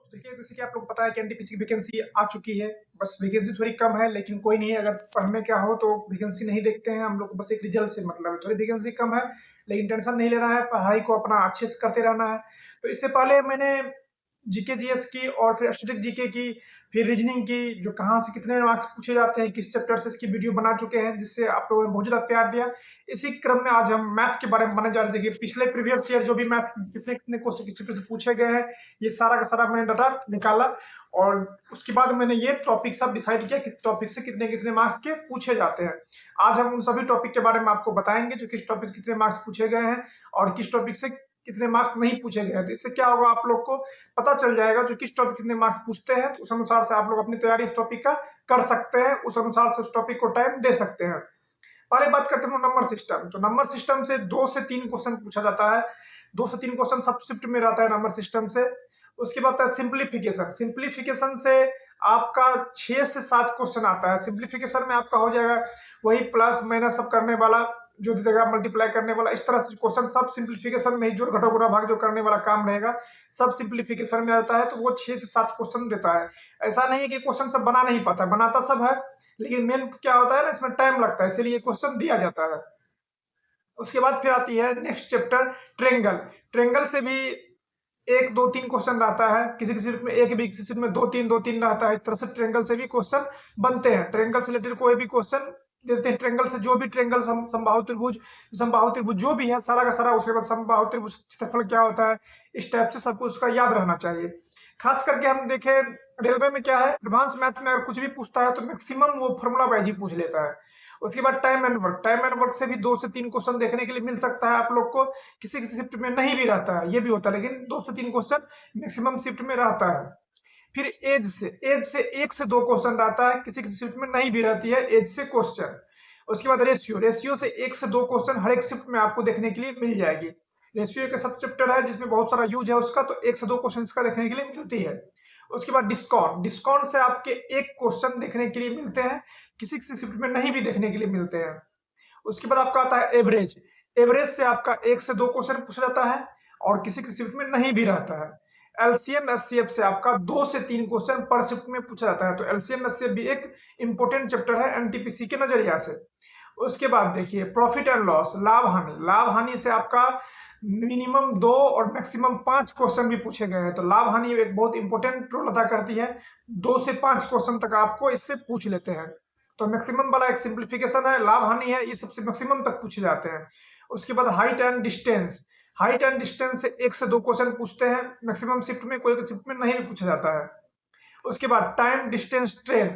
तो देखिए, जैसे कि आप लोग को पता है कि एनटीपीसी की वैकेंसी आ चुकी है। बस वैकेंसी थोड़ी कम है, लेकिन कोई नहीं है, अगर पढ़ने क्या हो तो वैकेंसी नहीं देखते हैं हम लोग को, बस एक रिजल्ट से मतलब है। थोड़ी वैकेंसी कम है, लेकिन टेंशन नहीं लेना है, पढ़ाई को अपना अच्छे से करते रहना है। तो इससे पहले मैंने जीके जीएस की और फिर स्टैटिक जीके की, फिर रीजनिंग की, जो कहाँ से कितने मार्क्स पूछे जाते हैं, किस चैप्टर से, इसकी वीडियो बना चुके हैं, जिससे आप लोगों ने बहुत ज़्यादा प्यार दिया। इसी क्रम में आज हम मैथ के बारे में बनने जा रहे हैं। देखिए, पिछले प्रीवियस ईयर जो भी मैथ कितने कितने क्वेश्चन किस चैप्टर से पूछे गए हैं, ये सारा का सारा मैंने डाटा निकाला, और उसके बाद मैंने ये टॉपिक सब डिसाइड किया कि टॉपिक से कितने कितने मार्क्स के पूछे जाते हैं। आज हम उन सभी टॉपिक के बारे में आपको बताएंगे, जो किस टॉपिक से कितने मार्क्स पूछे गए हैं और किस टॉपिक से कितने मार्क्स नहीं पूछे गए हैं। तो इससे क्या होगा, आप लोग को पता चल जाएगा जो किस टॉपिक कितने मार्क्स पूछते हैं, तो उस अनुसार से आप लोग अपनी तैयारी इस टॉपिक का कर सकते हैं, उस अनुसार से उस टॉपिक को टाइम दे सकते हैं। पहले बात करते हैं नंबर सिस्टम। तो नंबर सिस्टम से 2 से 3 क्वेश्चन पूछा जाता है। 2 से 3 क्वेश्चन सब शिफ्ट में रहता है नंबर सिस्टम से। उसके बाद है सिंप्लीफिकेशन। सिंप्लीफिकेशन से आपका 6 से 7 क्वेश्चन आता है। सिंप्लीफिकेशन में आपका हो जाएगा वही प्लस माइनस सब करने वाला, जो दे देगा मल्टीप्लाई करने वाला, इस तरह से क्वेश्चन सब सिंप्लीफिकेशन में ही, जोड़ घटाव गुणा भाग जो करने वाला काम रहेगा, सब सिंप्लीफिकेशन में आता है। तो वो 6 से 7 क्वेश्चन देता है। ऐसा नहीं है कि क्वेश्चन सब बना नहीं पाता, बनाता सब है, लेकिन मेन क्या होता है ना, इसमें टाइम लगता है, इसीलिए क्वेश्चन दिया जाता है। उसके बाद फिर आती है नेक्स्ट चैप्टर, ट्रेंगल। ट्रेंगल से भी 1 2 3 क्वेश्चन रहता है, किसी किसी में एक भी, किसी में 2 3 रहता है। इस तरह से ट्रेंगल से भी क्वेश्चन बनते हैं। ट्रेंगल से रिलेटेड कोई भी क्वेश्चन देते हैं। ट्रेंगल से जो भी ट्रेंगल, समबाहु त्रिभुज जो भी है सारा का सारा, उसके बाद समबाहु त्रिभुज क्षेत्रफल क्या होता है, इस टाइप से सब कुछ उसका याद रहना चाहिए। खास करके हम देखें रेलवे में क्या है, एडवांस मैथ में अगर कुछ भी पूछता है तो मैक्सिमम वो फॉर्मूला वाइज ही पूछ लेता है। उसके बाद time and work. Time and work से भी 2 से 3 क्वेश्चन देखने के लिए मिल सकता है आप लोग को। किसी किसी शिफ्ट में नहीं भी रहता है, ये भी होता है, लेकिन 2 से 3 क्वेश्चन मैक्सिमम शिफ्ट में रहता है। फिर एज से 1 से 2 क्वेश्चन रहता है, किसी किसी शिफ्ट में नहीं भी रहती है एज से क्वेश्चन। उसके बाद रेशियो से 1 से 2 क्वेश्चन हर एक शिफ्ट में आपको देखने के लिए मिल जाएगी। रेशियो एक सब चैप्टर है जिसमें बहुत सारा यूज है उसका, तो 1 से 2 क्वेश्चन इसका देखने के लिए मिलती है। उसके बाद डिस्काउंट। डिस्काउंट से आपके 1 क्वेश्चन देखने के लिए मिलते हैं, किसी किसी शिफ्ट में नहीं भी देखने के लिए मिलते हैं। उसके बाद आपका आता है एवरेज। एवरेज से आपका 1 से 2 क्वेश्चन पूछा जाता है और किसी किसी शिफ्ट में नहीं भी रहता है। एलसीएम एचसीएफ से आपका 2 से 3 क्वेश्चन पर शिफ्ट में पूछा जाता है। तो एलसीएम एचसीएफ भी एक इंपॉर्टेंट चैप्टर है एनटीपीसी के नजरिया से। उसके बाद देखिए प्रॉफिट एंड लॉस, लाभ हानि। लाभ हानि से आपका मिनिमम 2 और मैक्सिमम 5 क्वेश्चन भी पूछे गए हैं। तो लाभ हानि एक बहुत इंपॉर्टेंट रोल अदा करती है। 2 से 5 क्वेश्चन तक आपको इससे पूछ लेते हैं। तो मैक्सिमम वाला एक सिंप्लीफिकेशन है, लाभ हानि है, ये सबसे मैक्सिमम तक पूछे जाते हैं। उसके बाद height and distance. Height and distance से 1 से 2 क्वेश्चन पूछते हैं मैक्सिमम शिफ्ट में, कोई शिफ्ट में नहीं भी पूछा जाता है। उसके बाद टाइम डिस्टेंस ट्रेन।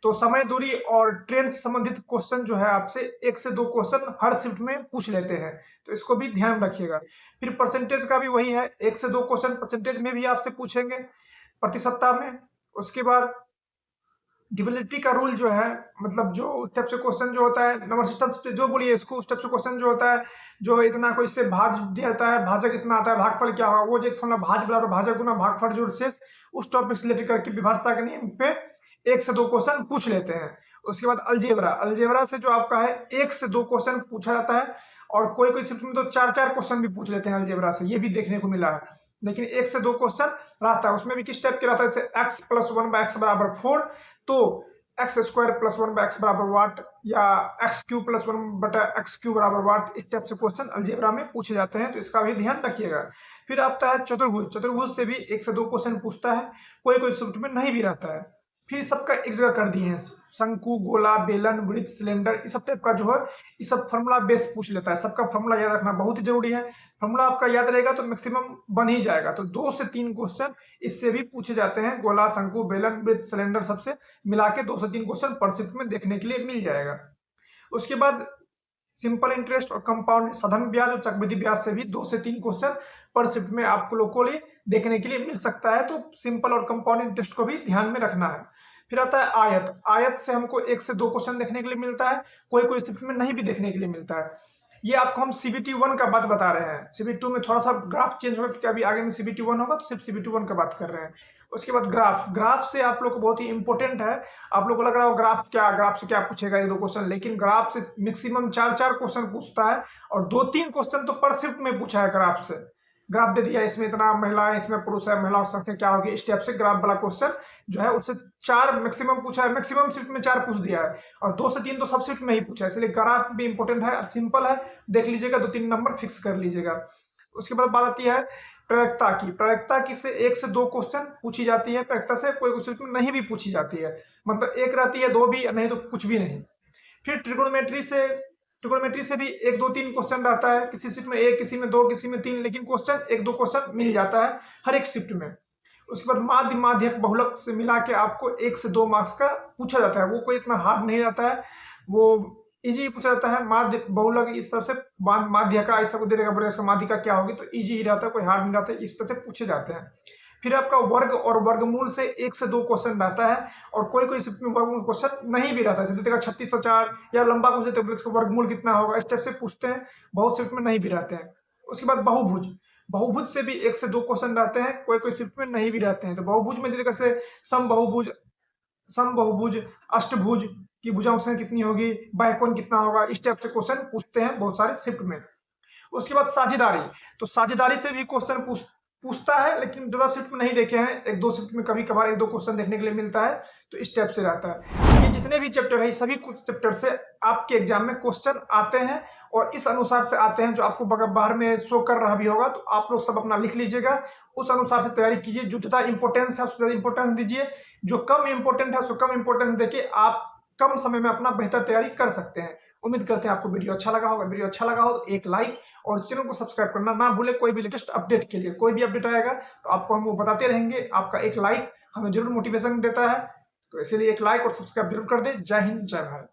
तो समय दूरी और ट्रेन से संबंधित क्वेश्चन जो है आपसे 1 से 2 क्वेश्चन हर शिफ्ट में पूछ लेते हैं, तो इसको भी ध्यान रखिएगा। फिर परसेंटेज का भी वही है, 1 से 2 क्वेश्चन परसेंटेज में भी आपसे पूछेंगे प्रति सप्ताह में। उसके बाद डिविलिटी का रूल जो है, मतलब जो उस टाइप से क्वेश्चन जो होता है नंबर सिस्टम से, जो बोलिए इसको, उस टाइप से क्वेश्चन जो होता है, जो इतना कोई इससे भाज दिया जाता है, भाजक इतना आता है, भागफल क्या होगा, वो जो एक फॉर्मूला भाज बराबर भाजक गुना भागफल जोड़ शेष, उस टॉपिक से रिलेटेड करके विभाजता के नियम पे 1 से 2 क्वेश्चन पूछ लेते हैं। उसके बाद अलजेब्रा। अलजेब्रा से जो आपका है 1 से 2 क्वेश्चन पूछा जाता है, और कोई कोई शिफ्ट में तो 4 क्वेश्चन भी पूछ लेते हैं अलजेब्रा से, ये भी देखने को मिला है। लेकिन 1 से 2 क्वेश्चन रहता है, उसमें भी किस टाइप के रहता है, जैसे x प्लस 1/x बराबर 4, तो एक्स स्क्वायर प्लस 1/x बराबर वाट, या x cube plus 1/x cube बराबर वाट, इस टाइप से क्वेश्चन अलजेब्रा में पूछे जाते हैं, तो इसका भी ध्यान रखिएगा। फिर आता है चतुर्भुज। चतुर्भुज से भी 1 से 2 क्वेश्चन पूछता है, कोई कोई शिफ्ट में नहीं भी रहता है। फिर सबका एक जगह कर दिए हैं, शंकु, गोला, बेलन, वृत्त, सिलेंडर, इस सब टाइप का जो है, ये सब फॉर्मूला बेस पूछ लेता है। सबका फॉर्मूला याद रखना बहुत ही जरूरी है। फॉर्मूला आपका याद रहेगा तो मैक्सिमम बन ही जाएगा। तो 2 से 3 क्वेश्चन इससे भी पूछे जाते हैं, गोला, शंकु, बेलन, वृत्त, सिलेंडर, सबसे मिला के 2 से 3 क्वेश्चन पर शिफ्ट में देखने के लिए मिल जाएगा। उसके बाद सिंपल इंटरेस्ट और कंपाउंड, साधारण ब्याज और चक्रवृद्धि ब्याज से भी 2 से 3 क्वेश्चन पर शिफ्ट में आप लोगों को लिए देखने के लिए मिल सकता है। तो सिंपल और कंपाउंड इंटरेस्ट को भी ध्यान में रखना है। फिर आता है आयत। आयत से हमको 1 से 2 क्वेश्चन देखने के लिए मिलता है, कोई कोई शिफ्ट में नहीं भी देखने के लिए मिलता है। ये आपको हम सीबीटी 1 का बात बता रहे हैं। सीबीटी 2 में थोड़ा सा ग्राफ चेंज होगा, क्योंकि अभी आगे में सीबीटी 1 होगा, तो सिर्फ सीबीटी 1 का बात कर रहे हैं। उसके बाद ग्राफ। ग्राफ से आप लोग को बहुत ही इंपॉर्टेंट है। आप लोग को लग रहा हो ग्राफ से क्या पूछेगा, 1 2 क्वेश्चन, लेकिन ग्राफ से मैक्सिमम 4 क्वेश्चन पूछता है, और 2 3 क्वेश्चन तो पर शिफ्ट में पूछा है ग्राफ से। ग्राफ दे दिया, इसमें इतना महिला है, इसमें पुरुष है, महिलाओं की संख्या क्या होगी, इस टाइप से ग्राफ वाला क्वेश्चन जो है उससे 4 मैक्सिमम पूछा है, मैक्सिमम शिफ्ट में 4 पूछ दिया है, और 2 से 3 तो सब शिफ्ट में ही पूछा है, इसलिए ग्राफ भी इंपॉर्टेंट है, सिंपल है, देख लीजिएगा, 2-3 नंबर फिक्स कर लीजिएगा। उसके बाद बात आती है प्रायिकता की। प्रायिकता की से 1 से 2 क्वेश्चन पूछी जाती है, प्रायिकता से कोई क्वेश्चन नहीं भी पूछी जाती है, मतलब एक रहती है, 2 भी नहीं तो कुछ भी नहीं। फिर ट्रिगोनोमेट्री से भी 1, 2, 3 क्वेश्चन रहता है, किसी शिफ्ट में 1, किसी में 2, किसी में 3, लेकिन क्वेश्चन 1-2 क्वेश्चन मिल जाता है हर एक शिफ्ट में। उसके बाद माध्य माध्यक बहुलक से मिला के आपको 1 से 2 मार्क्स का पूछा जाता है, वो कोई इतना हार्ड नहीं रहता है, वो इजी पूछा जाता है। माध्य बहुलक इस तरह से माध्य का ऐसा को दे देगा, बोलेगा इसका माध्य का क्या होगी, तो इजी ही रहता है, कोई हार्ड नहीं रहता है, इस तरह से पूछे जाते हैं। फिर आपका वर्ग और वर्गमूल से 1 से 2 क्वेश्चन रहता है, और कोई कोई शिफ्ट में वर्गमूल क्वेश्चन नहीं भी रहता है, जैसे 3604 या लंबा क्वेश्चन देते हैं, इसका वर्गमूल कितना होगा, इस टाइप से पूछते हैं, बहुत शिफ्ट में नहीं भी रहते हैं। उसके बाद बहुभुज, बहुभुज से भी 1 से 2 क्वेश्चन रहते हैं, कोई कोई शिफ्ट में नहीं भी रहते हैं। तो बहुभुज में जैसे समबहुभुज, अष्टभुज की भुजाओं की संख्या कितनी होगी, बाह्यकोण कितना होगा, इस टाइप से क्वेश्चन पूछते हैं बहुत सारे शिफ्ट में। उसके बाद साझेदारी, तो साझेदारी से भी क्वेश्चन पूछता है, लेकिन ज्यादा शिफ्ट में नहीं देखे हैं, 1-2 शिफ्ट में कभी कभार 1-2 क्वेश्चन देखने के लिए मिलता है, तो इस टाइप से रहता है। ये जितने भी चैप्टर है, सभी कुछ चैप्टर से आपके एग्जाम में क्वेश्चन आते हैं, और इस अनुसार से आते हैं, जो आपको बाहर में शो कर रहा भी होगा, तो आप लोग सब अपना लिख लीजिएगा, उस अनुसार से तैयारी कीजिए। जो ज्यादा इंपॉर्टेंस है उसको ज्यादा इंपॉर्टेंस दीजिए, जो कम इंपॉर्टेंट है उसको कम इंपॉर्टेंस देके आप कम समय में अपना बेहतर तैयारी कर सकते हैं। उम्मीद करते हैं आपको वीडियो अच्छा लगा होगा। वीडियो अच्छा लगा हो तो एक लाइक, और चैनल को सब्सक्राइब करना ना भूले। कोई भी लेटेस्ट अपडेट के लिए, कोई भी अपडेट आएगा तो आपको हम वो बताते रहेंगे। आपका एक लाइक हमें जरूर मोटिवेशन देता है, तो इसीलिए एक लाइक और सब्सक्राइब जरूर कर दे। जय हिंद, जय भारत।